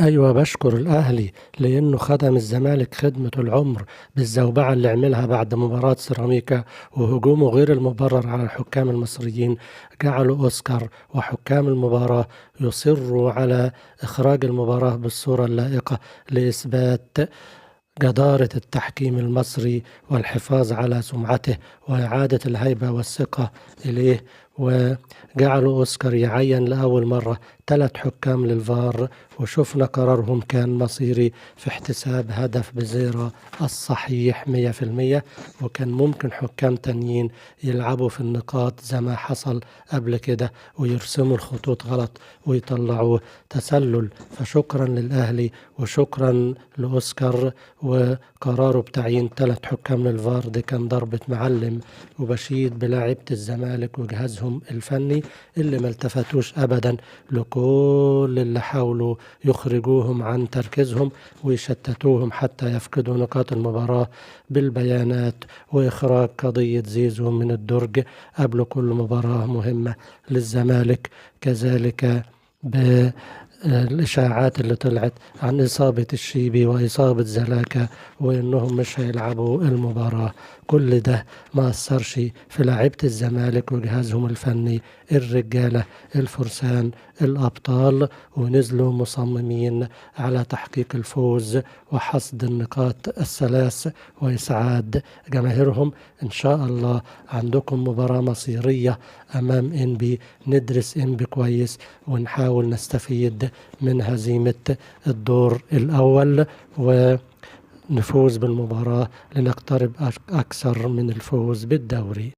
أيوة، بشكر الأهلي لأنه خدم الزمالك خدمة العمر بالزوبعة اللي عملها بعد مباراة سيراميكا، وهجومه غير المبرر على الحكام المصريين جعلوا أوسكار وحكام المباراة يصروا على إخراج المباراة بالصورة اللائقة لإثبات جدارة التحكيم المصري والحفاظ على سمعته وإعادة الهيبة والثقة إليه. وجعلوا أوسكار يعين لأول مرة 3 حكام للفار، وشفنا قرارهم كان مصيري في احتساب هدف بزيرة الصحيح 100%، وكان ممكن حكام تانيين يلعبوا في النقاط زي ما حصل قبل كده ويرسموا الخطوط غلط ويطلعوا تسلل. فشكرا للأهلي وشكرا لأوسكار، وقراره بتعيين 3 حكام للفار دي كان ضربة معلم. وبشيد بلاعيبة الزمالك وجهازهم الفني اللي ما التفتوش أبدا لكل اللي حاولوا يخرجوهم عن تركيزهم ويشتتوهم حتى يفقدوا نقاط المباراة بالبيانات وإخراج قضية زيزو من الدرج قبل كل مباراة مهمة للزمالك. كذلك الإشاعات اللي طلعت عن إصابة الشيبي وإصابة زلاكا وإنهم مش هيلعبوا المباراة، كل ده ما أثرش في لاعيبة الزمالك وجهازهم الفني الرجالة الفرسان الأبطال، ونزلوا مصممين على تحقيق الفوز وحصد النقاط الثلاث وإسعاد جماهيرهم. إن شاء الله عندكم مباراة مصيرية أمام إنبي، ندرس إنبي كويس ونحاول نستفيد من هزيمة الدور الأول ونفوز بالمباراة لنقترب أكثر من الفوز بالدوري.